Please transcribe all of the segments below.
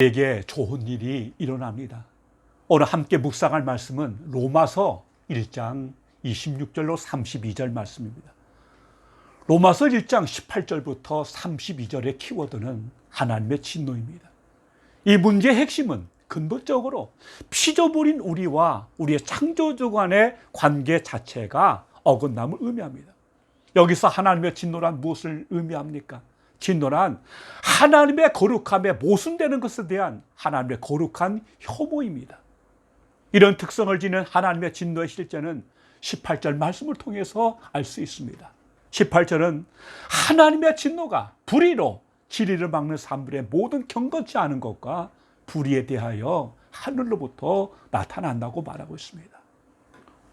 우리에게 좋은 일이 일어납니다. 오늘 함께 묵상할 말씀은 로마서 1장 26절로 32절 말씀입니다. 로마서 1장 18절부터 32절의 키워드는 하나님의 진노입니다. 이 문제의 핵심은 근본적으로 피조물인 우리와 우리의 창조주 간의 관계 자체가 어긋남을 의미합니다. 여기서 하나님의 진노란 무엇을 의미합니까? 진노란 하나님의 거룩함에 모순되는 것에 대한 하나님의 거룩한 혐오입니다. 이런 특성을 지닌 하나님의 진노의 실제는 18절 말씀을 통해서 알 수 있습니다. 18절은 하나님의 진노가 불의로 진리를 막는 사람들의 모든 경건치 않은 것과 불의에 대하여 하늘로부터 나타난다고 말하고 있습니다.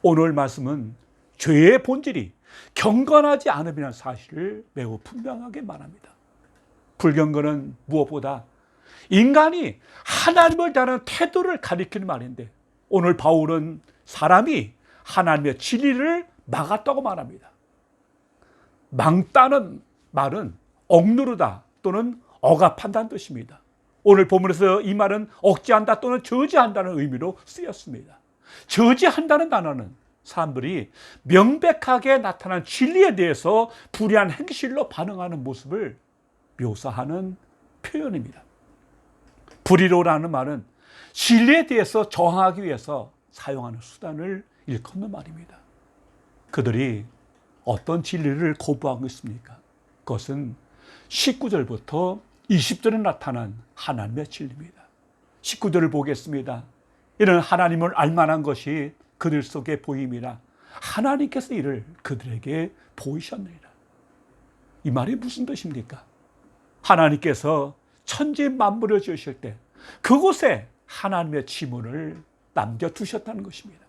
오늘 말씀은 죄의 본질이 경건하지 않음이라는 사실을 매우 분명하게 말합니다. 불경건은 무엇보다 인간이 하나님을 대하는 태도를 가리키는 말인데, 오늘 바울은 사람이 하나님의 진리를 막았다고 말합니다. 막다는 말은 억누르다 또는 억압한다는 뜻입니다. 오늘 본문에서 이 말은 억제한다 또는 저지한다는 의미로 쓰였습니다. 저지한다는 단어는 사람들이 명백하게 나타난 진리에 대해서 불의한 행실로 반응하는 모습을 묘사하는 표현입니다. 불의로라는 말은 진리에 대해서 저항하기 위해서 사용하는 수단을 일컫는 말입니다. 그들이 어떤 진리를 거부하고 있습니까? 그것은 19절부터 20절에 나타난 하나님의 진리입니다. 19절을 보겠습니다. 이는 하나님을 알만한 것이 그들 속에 보임이라 하나님께서 이를 그들에게 보이셨느니라. 이 말이 무슨 뜻입니까? 하나님께서 천지 만물을 지으실 때 그곳에 하나님의 지문을 남겨두셨다는 것입니다.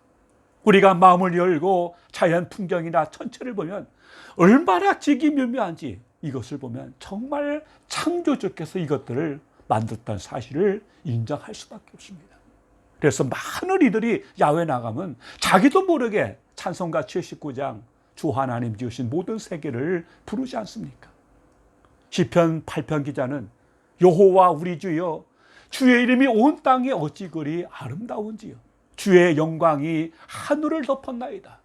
우리가 마음을 열고 자연 풍경이나 천체를 보면 얼마나 지기묘묘한지 이것을 보면 정말 창조주께서 이것들을 만들었다는 사실을 인정할 수밖에 없습니다. 그래서 많은 이들이 야외 나가면 자기도 모르게 찬송가 79장 주 하나님 지으신 모든 세계를 부르지 않습니까? 시편 8편 기자는 여호와 우리 주여 주의 이름이 온 땅에 어찌 그리 아름다운지요. 주의 영광이 하늘을 덮었나이다.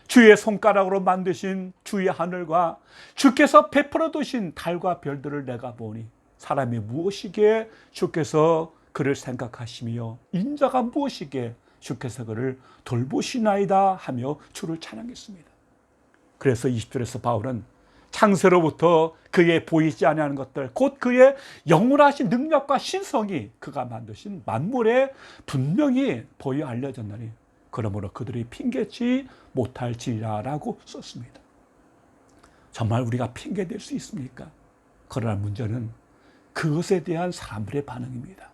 주의 손가락으로 만드신 주의 하늘과 주께서 베풀어 두신 달과 별들을 내가 보니 사람이 무엇이기에 주께서 그를 생각하시며 인자가 무엇이기에 주께서 그를 돌보시나이다 하며 주를 찬양했습니다. 그래서 20절에서 바울은 창세로부터 그의 보이지 아니하는 것들, 곧 그의 영원하신 능력과 신성이 그가 만드신 만물에 분명히 보여 알려졌나니 그러므로 그들이 핑계치 못할지라라고 썼습니다. 정말 우리가 핑계댈 수 있습니까? 그러나 문제는 그것에 대한 사람들의 반응입니다.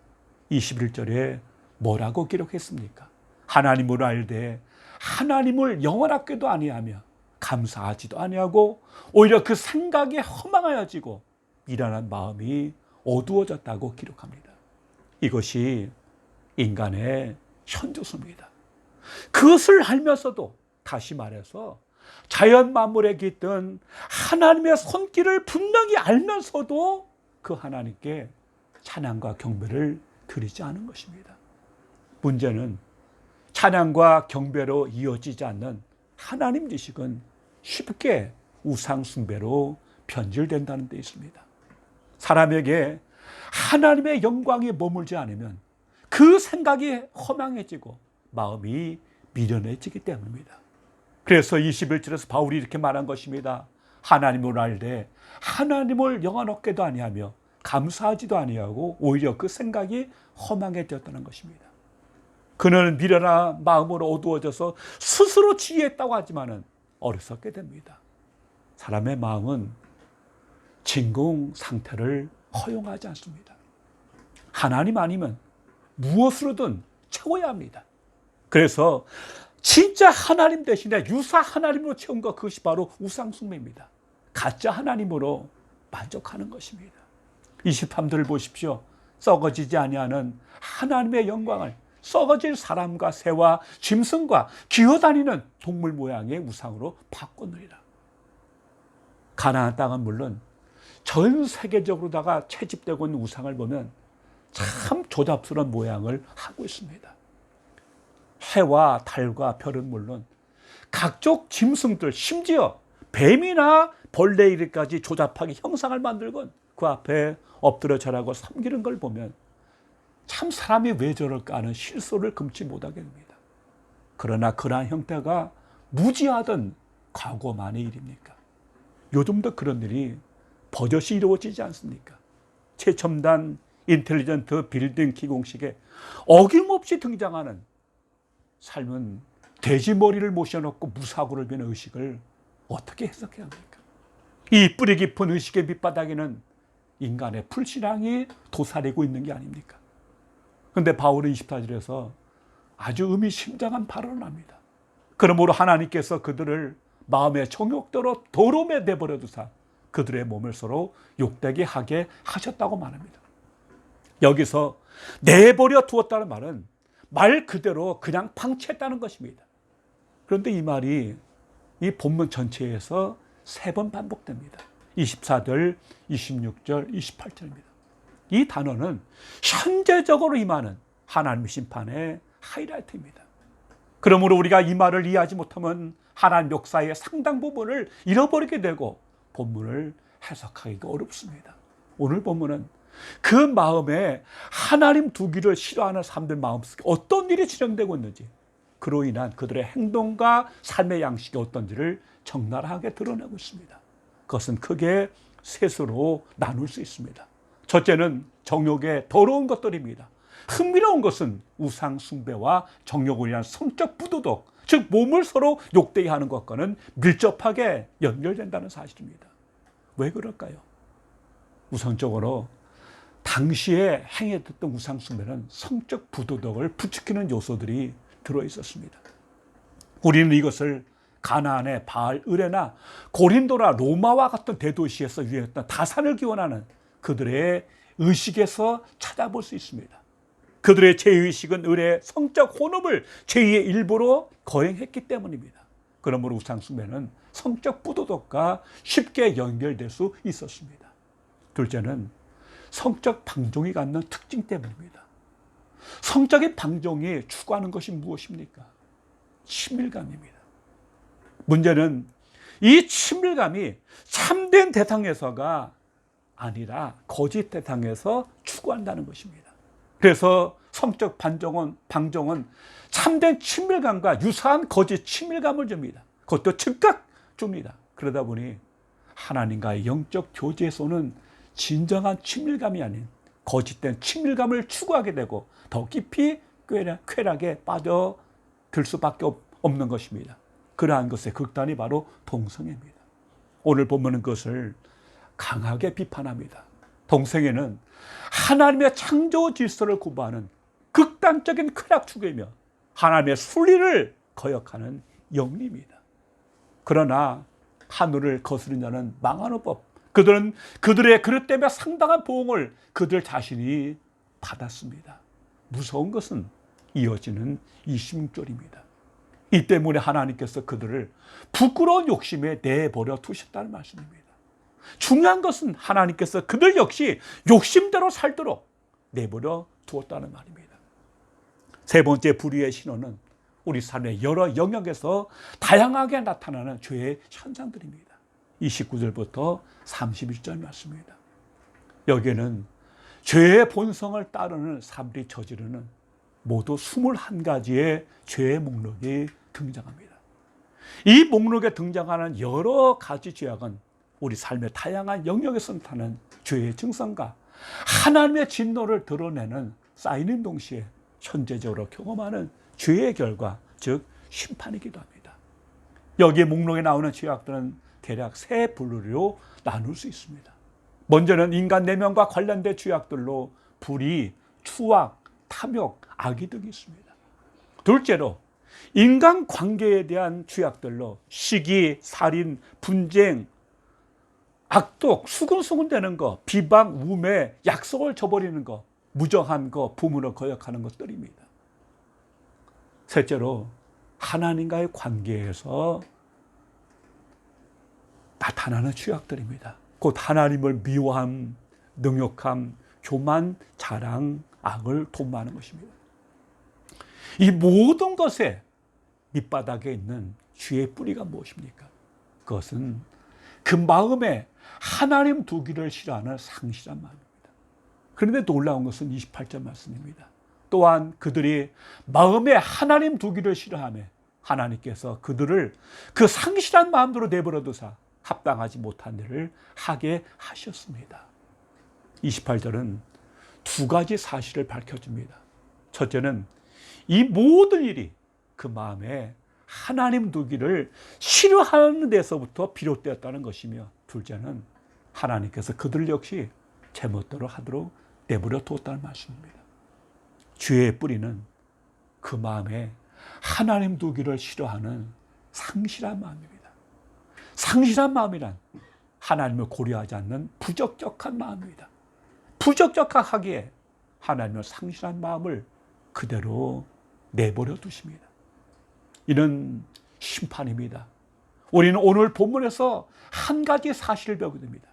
21절에 뭐라고 기록했습니까? 하나님을 알되 하나님을 영원하게도 아니하며 감사하지도 아니하고 오히려 그 생각에 허망하여지고 미련한 마음이 어두워졌다고 기록합니다. 이것이 인간의 현주소입니다. 그것을 알면서도 다시 말해서 자연 만물에 깃든 하나님의 손길을 분명히 알면서도 그 하나님께 찬양과 경배를 드리지 않은 것입니다. 문제는 찬양과 경배로 이어지지 않는 하나님 지식은 쉽게 우상 숭배로 변질된다는 데 있습니다. 사람에게 하나님의 영광이 머물지 않으면 그 생각이 허망해지고 마음이 미련해지기 때문입니다. 그래서 21절에서 바울이 이렇게 말한 것입니다. 하나님을 알되 하나님을 영원하게도 아니하며 감사하지도 아니하고 오히려 그 생각이 허망해졌다는 것입니다. 그는 미련한 마음으로 어두워져서 스스로 지혜했다고 하지만은 어리석게 됩니다. 사람의 마음은 진공 상태를 허용하지 않습니다. 하나님 아니면 무엇으로든 채워야 합니다. 그래서 진짜 하나님 대신에 유사 하나님으로 채운 것, 그것이 바로 우상숭배입니다. 가짜 하나님으로 만족하는 것입니다. 23절을 보십시오. 썩어지지 아니하는 하나님의 영광을 썩어질 사람과 새와 짐승과 기어다니는 동물 모양의 우상으로 바꾸느니라. 가나안 땅은 물론 전 세계적으로다가 채집되고 있는 우상을 보면 참 조잡스러운 모양을 하고 있습니다. 해와 달과 별은 물론 각종 짐승들, 심지어 뱀이나 벌레 이르기까지 조잡하게 형상을 만들곤 그 앞에 엎드려 절하고 섬기는 걸 보면 참 사람이 왜 저럴까 하는 실소를 금치 못하게 됩니다. 그러나 그러한 형태가 무지하던 과거만의 일입니까? 요즘도 그런 일이 버젓이 이루어지지 않습니까? 최첨단 인텔리전트 빌딩 기공식에 어김없이 등장하는 삶은 돼지 머리를 모셔놓고 무사고를 비는 의식을 어떻게 해석해야 합니까? 이 뿌리 깊은 의식의 밑바닥에는 인간의 불신앙이 도사리고 있는 게 아닙니까? 그런데 바울은 24절에서 아주 의미심장한 발언을 합니다. 그러므로 하나님께서 그들을 마음의 정욕대로 더러움에 내버려 두사 그들의 몸을 서로 욕되게 하게 하셨다고 말합니다. 여기서 내버려 두었다는 말은 말 그대로 그냥 방치했다는 것입니다. 그런데 이 말이 이 본문 전체에서 3번 반복됩니다. 24절, 26절, 28절입니다. 이 단어는 현재적으로 임하는 하나님의 심판의 하이라이트입니다. 그러므로 우리가 이 말을 이해하지 못하면 하나님 역사의 상당 부분을 잃어버리게 되고 본문을 해석하기가 어렵습니다. 오늘 본문은 그 마음에 하나님 두기를 싫어하는 사람들 마음속에 어떤 일이 진행되고 있는지, 그로 인한 그들의 행동과 삶의 양식이 어떤지를 적나라하게 드러내고 있습니다. 그것은 크게 셋으로 나눌 수 있습니다. 첫째는 정욕의 더러운 것들입니다. 흥미로운 것은 우상 숭배와 정욕을 위한 성적 부도덕, 즉 몸을 서로 욕되게 하는 것과는 밀접하게 연결된다는 사실입니다. 왜 그럴까요? 우선적으로 당시에 행했던 우상 숭배는 성적 부도덕을 부추기는 요소들이 들어있었습니다. 우리는 이것을 가나안의 바알 의레나 고린도나 로마와 같은 대도시에서 유행했던 다산을 기원하는 그들의 의식에서 찾아볼 수 있습니다. 그들의 제의식은 의뢰의 성적 혼업을 제2의 일부로 거행했기 때문입니다. 그러므로 우상숭배는 성적 부도덕과 쉽게 연결될 수 있었습니다. 둘째는 성적 방종이 갖는 특징 때문입니다. 성적인 방종이 추구하는 것이 무엇입니까? 친밀감입니다. 문제는 이 친밀감이 참된 대상에서가 아니라 거짓 대상에서 추구한다는 것입니다. 그래서 성적 방종은 참된 친밀감과 유사한 거짓 친밀감을 줍니다. 그것도 즉각 줍니다. 그러다 보니 하나님과의 영적 교제에서는 진정한 친밀감이 아닌 거짓된 친밀감을 추구하게 되고 더 깊이 쾌락에 빠져들 수밖에 없는 것입니다. 그러한 것의 극단이 바로 동성애입니다. 오늘 본문은 그것을 강하게 비판합니다. 동성애는 하나님의 창조 질서를 구부하는 극단적인 쾌락 추구이며 하나님의 순리를 거역하는 영리입니다. 그러나 하늘을 거스른 자는 망하는 법. 그들은 그들의 그릇 때문에 상당한 보응을 그들 자신이 받았습니다. 무서운 것은 이어지는 26절입니다. 이 때문에 하나님께서 그들을 부끄러운 욕심에 내버려 두셨다는 말씀입니다. 중요한 것은 하나님께서 그들 역시 욕심대로 살도록 내버려 두었다는 말입니다. 세 번째 불의의 신호는 우리 삶의 여러 영역에서 다양하게 나타나는 죄의 현상들입니다. 29절부터 31절 말씀입니다. 여기에는 죄의 본성을 따르는 사람들이 저지르는 모두 21가지의 죄의 목록이 등장합니다. 이 목록에 등장하는 여러 가지 죄악은 우리 삶의 다양한 영역에서 나타나는 죄의 증상과 하나님의 진노를 드러내는 쌓이는 동시에 현재적으로 경험하는 죄의 결과, 즉 심판이기도 합니다. 여기에 목록에 나오는 죄악들은 대략 세 분류로 나눌 수 있습니다. 먼저는 인간 내면과 관련된 죄악들로 불의, 추악, 탐욕, 악의 등이 있습니다. 둘째로 인간관계에 대한 죄악들로 시기, 살인, 분쟁, 악독, 수근수근대는 것, 비방, 우매, 약속을 저버리는 것, 무정한 것, 부모를 거역하는 것들입니다. 셋째로 하나님과의 관계에서 나타나는 죄악들입니다. 곧 하나님을 미워함, 능욕함, 교만, 자랑, 악을 도모하는 것입니다. 이 모든 것에 밑바닥에 있는 죄의 뿌리가 무엇입니까? 그것은 그 마음에 하나님 두기를 싫어하는 상실한 마음입니다. 그런데 놀라운 것은 28절 말씀입니다. 또한 그들이 마음에 하나님 두기를 싫어하며 하나님께서 그들을 그 상실한 마음대로 내버려 두사 합당하지 못한 일을 하게 하셨습니다. 28절은 두 가지 사실을 밝혀줍니다. 첫째는 이 모든 일이 그 마음에 하나님 두기를 싫어하는 데서부터 비롯되었다는 것이며, 둘째는 하나님께서 그들 역시 제멋대로 하도록 내버려 두었다는 말씀입니다. 죄의 뿌리는 그 마음에 하나님 두기를 싫어하는 상실한 마음입니다. 상실한 마음이란 하나님을 고려하지 않는 부적격한 마음입니다. 부적격하기에 하나님을 상실한 마음을 그대로 내버려 두십니다. 이는 심판입니다. 우리는 오늘 본문에서 한 가지 사실을 배우게 됩니다.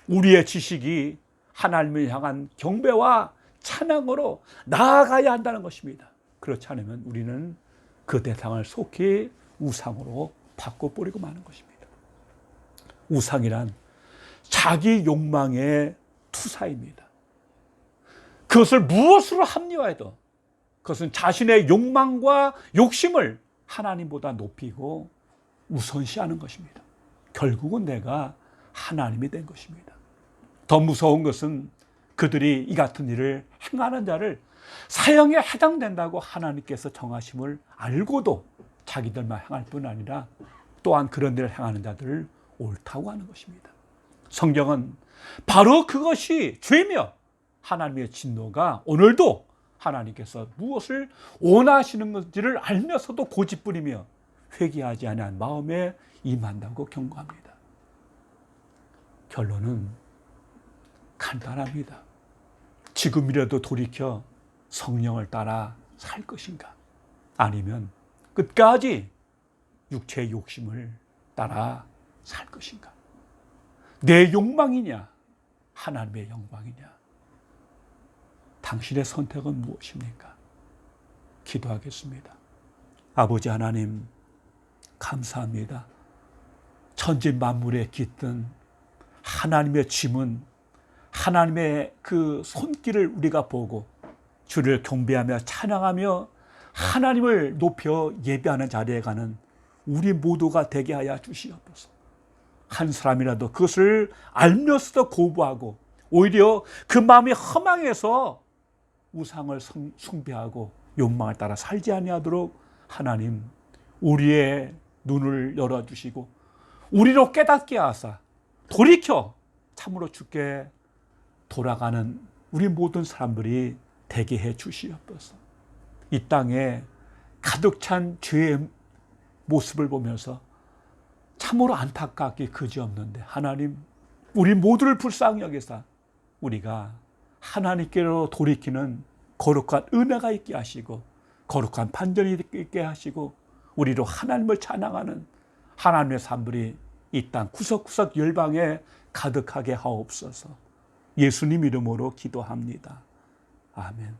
우리의 지식이 하나님을 향한 경배와 찬양으로 나아가야 한다는 것입니다. 그렇지 않으면 우리는 그 대상을 속히 우상으로 바꿔버리고 마는 것입니다. 우상이란 자기 욕망의 투사입니다. 그것을 무엇으로 합리화해도 그것은 자신의 욕망과 욕심을 하나님보다 높이고 우선시하는 것입니다. 결국은 내가 하나님이 된 것입니다. 더 무서운 것은 그들이 이 같은 일을 행하는 자를 사형에 해당된다고 하나님께서 정하심을 알고도 자기들만 행할 뿐 아니라 또한 그런 일을 행하는 자들을 옳다고 하는 것입니다. 성경은 바로 그것이 죄며 하나님의 진노가 오늘도 하나님께서 무엇을 원하시는 건지를 알면서도 고집부리며 회개하지 않은 마음에 임한다고 경고합니다. 결론은 간단합니다. 지금이라도 돌이켜 성령을 따라 살 것인가? 아니면 끝까지 육체의 욕심을 따라 살 것인가? 내 욕망이냐? 하나님의 영광이냐? 당신의 선택은 무엇입니까? 기도하겠습니다. 아버지 하나님, 감사합니다. 천지 만물에 깃든 하나님의 짐은 하나님의 그 손길을 우리가 보고 주를 경배하며 찬양하며 하나님을 높여 예배하는 자리에 가는 우리 모두가 되게 하여 주시옵소서. 한 사람이라도 그것을 알면서도 거부하고 오히려 그 마음이 허망해서 우상을 숭배하고 욕망을 따라 살지 아니하도록 하나님 우리의 눈을 열어주시고 우리로 깨닫게 하사 돌이켜 참으로 주께 돌아가는 우리 모든 사람들이 되게 해 주시옵소서. 이 땅에 가득 찬 죄의 모습을 보면서 참으로 안타깝게 그지없는데 하나님 우리 모두를 불쌍히 여기사 우리가 하나님께로 돌이키는 거룩한 은혜가 있게 하시고 거룩한 판전이 있게 하시고 우리로 하나님을 찬양하는 하나님의 사람들이 이 땅 구석구석 열방에 가득하게 하옵소서. 예수님 이름으로 기도합니다. 아멘.